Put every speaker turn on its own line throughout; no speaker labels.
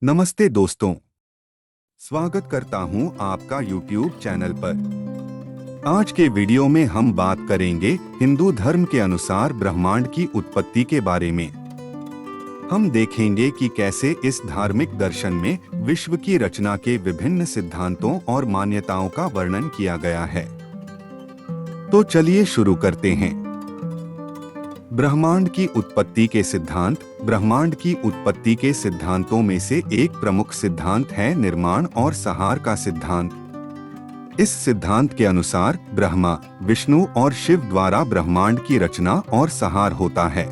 नमस्ते दोस्तों, स्वागत करता हूं आपका YouTube चैनल पर। आज के वीडियो में हम बात करेंगे हिंदू धर्म के अनुसार ब्रह्मांड की उत्पत्ति के बारे में। हम देखेंगे कि कैसे इस धार्मिक दर्शन में विश्व की रचना के विभिन्न सिद्धांतों और मान्यताओं का वर्णन किया गया है। तो चलिए शुरू करते हैं। ब्रह्मांड की उत्पत्ति के सिद्धांत। ब्रह्मांड की उत्पत्ति के सिद्धांतों में से एक प्रमुख सिद्धांत है निर्माण और संहार का सिद्धांत। इस सिद्धांत के अनुसार ब्रह्मा, विष्णु और शिव द्वारा ब्रह्मांड की रचना और संहार होता है।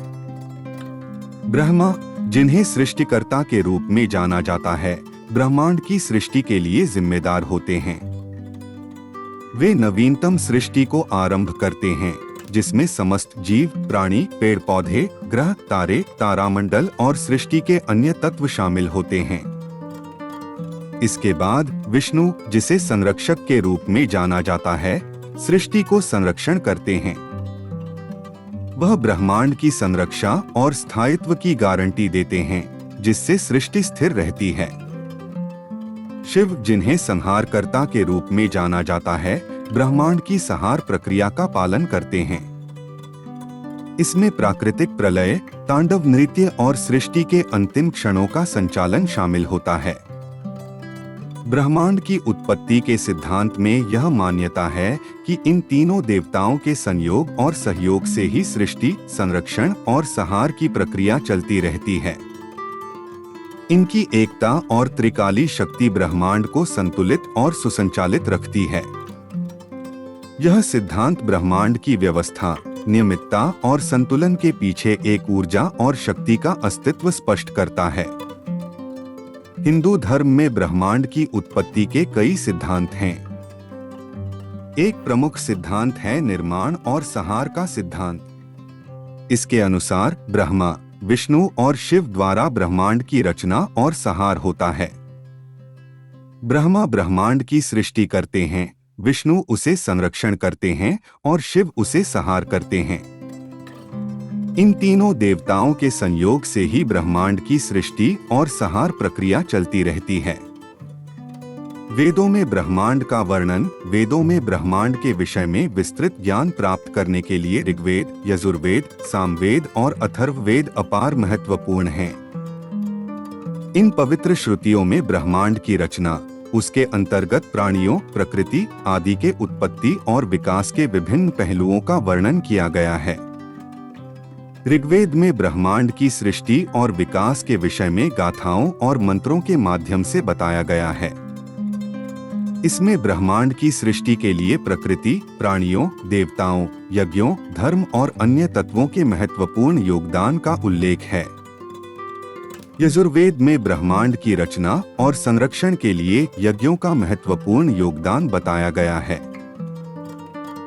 ब्रह्मा, जिन्हें सृष्टिकर्ता के रूप में जाना जाता है, ब्रह्मांड की सृष्टि के लिए जिम्मेदार होते हैं। वे नवीनतम सृष्टि को आरंभ करते हैं, जिसमें समस्त जीव, प्राणी, पेड़ पौधे, ग्रह, तारे, तारामंडल और सृष्टि के अन्य तत्व शामिल होते हैं। इसके बाद विष्णु, जिसे संरक्षक के रूप में जाना जाता है, सृष्टि को संरक्षण करते हैं। वह ब्रह्मांड की संरक्षा और स्थायित्व की गारंटी देते हैं, जिससे सृष्टि स्थिर रहती है। शिव, जिन्हें संहारकर्ता के रूप में जाना जाता है, ब्रह्मांड की संहार प्रक्रिया का पालन करते हैं। इसमें प्राकृतिक प्रलय, तांडव नृत्य और सृष्टि के अंतिम क्षणों का संचालन शामिल होता है। ब्रह्मांड की उत्पत्ति के सिद्धांत में यह मान्यता है कि इन तीनों देवताओं के संयोग और सहयोग से ही सृष्टि, संरक्षण और संहार की प्रक्रिया चलती रहती है। इनकी एकता और त्रिकाली शक्ति ब्रह्मांड को संतुलित और सुसंचालित रखती है। यह सिद्धांत ब्रह्मांड की व्यवस्था, नियमितता और संतुलन के पीछे एक ऊर्जा और शक्ति का अस्तित्व स्पष्ट करता है। हिंदू धर्म में ब्रह्मांड की उत्पत्ति के कई सिद्धांत हैं। एक प्रमुख सिद्धांत है निर्माण और संहार का सिद्धांत। इसके अनुसार ब्रह्मा, विष्णु और शिव द्वारा ब्रह्मांड की रचना और संहार होता है। ब्रह्मा ब्रह्मांड की सृष्टि करते हैं, विष्णु उसे संरक्षण करते हैं और शिव उसे संहार करते हैं। इन तीनों देवताओं के संयोग से ही ब्रह्मांड की सृष्टि और संहार प्रक्रिया चलती रहती है। वेदों में ब्रह्मांड का वर्णन। वेदों में ब्रह्मांड के विषय में विस्तृत ज्ञान प्राप्त करने के लिए ऋग्वेद, यजुर्वेद, सामवेद और अथर्ववेद अपार महत्वपूर्ण हैं। इन पवित्र श्रुतियों में ब्रह्मांड की रचना, उसके अंतर्गत प्राणियों, प्रकृति आदि के उत्पत्ति और विकास के विभिन्न पहलुओं का वर्णन किया गया है। ऋग्वेद में ब्रह्मांड की सृष्टि और विकास के विषय में गाथाओं और मंत्रों के माध्यम से बताया गया है। इसमें ब्रह्मांड की सृष्टि के लिए प्रकृति, प्राणियों, देवताओं, यज्ञों, धर्म और अन्य तत्वों के महत्वपूर्ण योगदान का उल्लेख है। यजुर्वेद में ब्रह्मांड की रचना और संरक्षण के लिए यज्ञों का महत्वपूर्ण योगदान बताया गया है।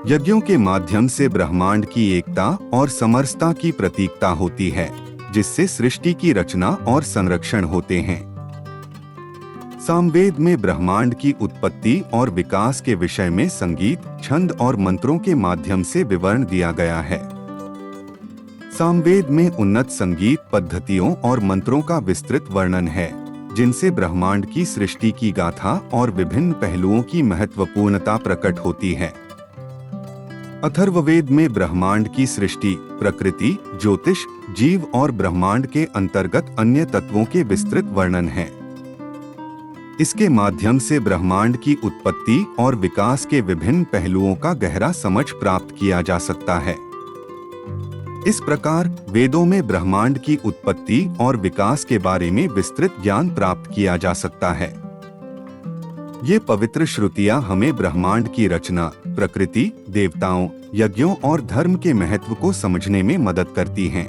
यज्ञों के माध्यम से ब्रह्मांड की एकता और समरसता की प्रतीकता होती है, जिससे सृष्टि की रचना और संरक्षण होते हैं। सामवेद में ब्रह्मांड की उत्पत्ति और विकास के विषय में संगीत, छंद और मंत्रों के माध्यम से विवरण दिया गया है। सामवेद में उन्नत संगीत पद्धतियों और मंत्रों का विस्तृत वर्णन है, जिनसे ब्रह्मांड की सृष्टि की गाथा और विभिन्न पहलुओं की महत्वपूर्णता प्रकट होती है। अथर्ववेद में ब्रह्मांड की सृष्टि, प्रकृति, ज्योतिष, जीव और ब्रह्मांड के अंतर्गत अन्य तत्वों के विस्तृत वर्णन है। इसके माध्यम से ब्रह्मांड की उत्पत्ति और विकास के विभिन्न पहलुओं का गहरा समझ प्राप्त किया जा सकता है। इस प्रकार वेदों में ब्रह्मांड की उत्पत्ति और विकास के बारे में विस्तृत ज्ञान प्राप्त किया जा सकता है। ये पवित्र श्रुतियां हमें ब्रह्मांड की रचना, प्रकृति, देवताओं, यज्ञों और धर्म के महत्व को समझने में मदद करती हैं।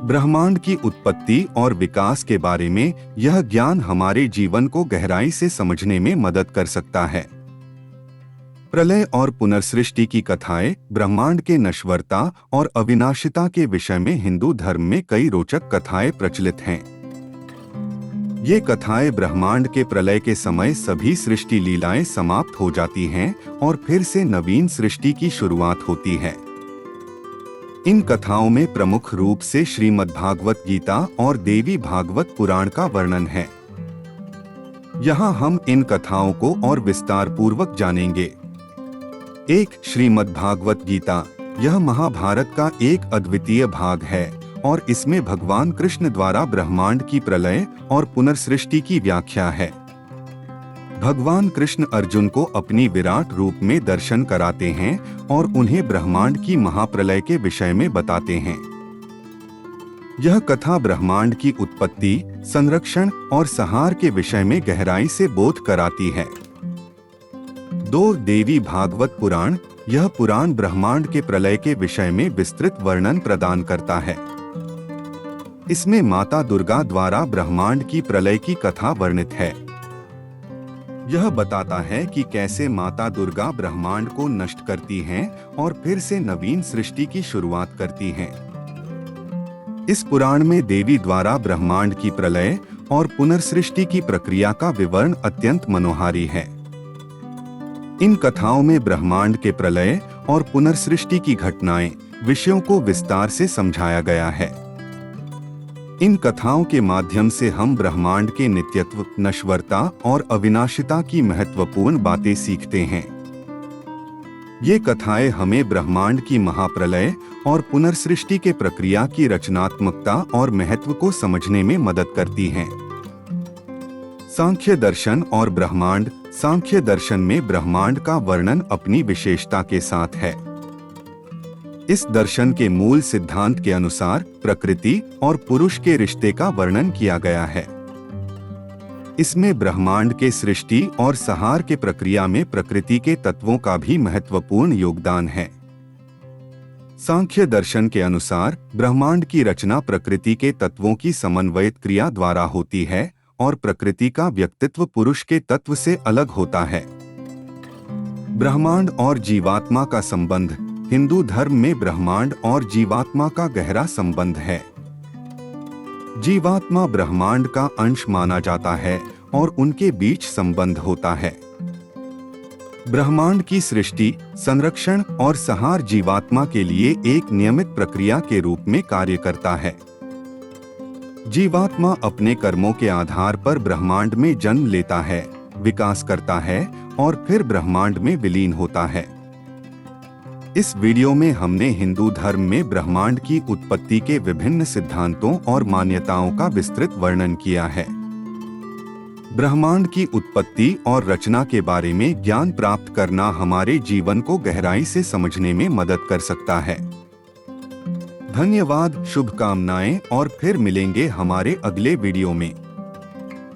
ब्रह्मांड की उत्पत्ति और विकास के बारे में यह ज्ञान हमारे जीवन को गहराई से समझने में मदद कर सकता है। प्रलय और पुनर्सृष्टि की कथाएं। ब्रह्मांड के नश्वरता और अविनाशिता के विषय में हिंदू धर्म में कई रोचक कथाएं प्रचलित हैं। ये कथाएं ब्रह्मांड के प्रलय के समय सभी सृष्टि लीलाएं समाप्त हो जाती हैं और फिर से नवीन सृष्टि की शुरुआत होती है। इन कथाओं में प्रमुख रूप से श्रीमद् भागवत गीता और देवी भागवत पुराण का वर्णन है। यहाँ हम इन कथाओं को और विस्तार पूर्वक जानेंगे। 1. श्रीमद् भागवत गीता। यह महाभारत का एक अद्वितीय भाग है और इसमें भगवान कृष्ण द्वारा ब्रह्मांड की प्रलय और पुनर्सृष्टि की व्याख्या है। भगवान कृष्ण अर्जुन को अपनी विराट रूप में दर्शन कराते हैं और उन्हें ब्रह्मांड की महाप्रलय के विषय में बताते हैं। यह कथा ब्रह्मांड की उत्पत्ति, संरक्षण और संहार के विषय में गहराई से बोध कराती है। 2. देवी भागवत पुराण। यह पुराण ब्रह्मांड के प्रलय के विषय में विस्तृत वर्णन प्रदान करता है। इसमें माता दुर्गा द्वारा ब्रह्मांड की प्रलय की कथा वर्णित है। यह बताता है कि कैसे माता दुर्गा ब्रह्मांड को नष्ट करती हैं और फिर से नवीन सृष्टि की शुरुआत करती हैं। इस पुराण में देवी द्वारा ब्रह्मांड की प्रलय और पुनर्सृष्टि की प्रक्रिया का विवरण अत्यंत मनोहारी है। इन कथाओं में ब्रह्मांड के प्रलय और पुनर्सृष्टि की घटनाएं, विषयों को विस्तार से समझाया गया है। इन कथाओं के माध्यम से हम ब्रह्मांड के नित्यत्व, नश्वरता और अविनाशिता की महत्वपूर्ण बातें सीखते हैं। ये कथाएं हमें ब्रह्मांड की महाप्रलय और पुनर्सृष्टि के प्रक्रिया की रचनात्मकता और महत्व को समझने में मदद करती हैं। सांख्य दर्शन और ब्रह्मांड। सांख्य दर्शन में ब्रह्मांड का वर्णन अपनी विशेषता के साथ है। इस दर्शन के मूल सिद्धांत के अनुसार प्रकृति और पुरुष के रिश्ते का वर्णन किया गया है। इसमें ब्रह्मांड के सृष्टि और संहार के प्रक्रिया में प्रकृति के तत्वों का भी महत्वपूर्ण योगदान है। सांख्य दर्शन के अनुसार ब्रह्मांड की रचना प्रकृति के तत्वों की समन्वयित क्रिया द्वारा होती है और प्रकृति का व्यक्तित्व पुरुष के तत्व से अलग होता है। ब्रह्मांड और जीवात्मा का संबंध। हिंदू धर्म में ब्रह्मांड और जीवात्मा का गहरा संबंध है। जीवात्मा ब्रह्मांड का अंश माना जाता है और उनके बीच संबंध होता है। ब्रह्मांड की सृष्टि, संरक्षण और संहार जीवात्मा के लिए एक नियमित प्रक्रिया के रूप में कार्य करता है। जीवात्मा अपने कर्मों के आधार पर ब्रह्मांड में जन्म लेता है, विकास करता है और फिर ब्रह्मांड में विलीन होता है। इस वीडियो में हमने हिंदू धर्म में ब्रह्मांड की उत्पत्ति के विभिन्न सिद्धांतों और मान्यताओं का विस्तृत वर्णन किया है। ब्रह्मांड की उत्पत्ति और रचना के बारे में ज्ञान प्राप्त करना हमारे जीवन को गहराई से समझने में मदद कर सकता है। धन्यवाद, शुभकामनाएं और फिर मिलेंगे हमारे अगले वीडियो में।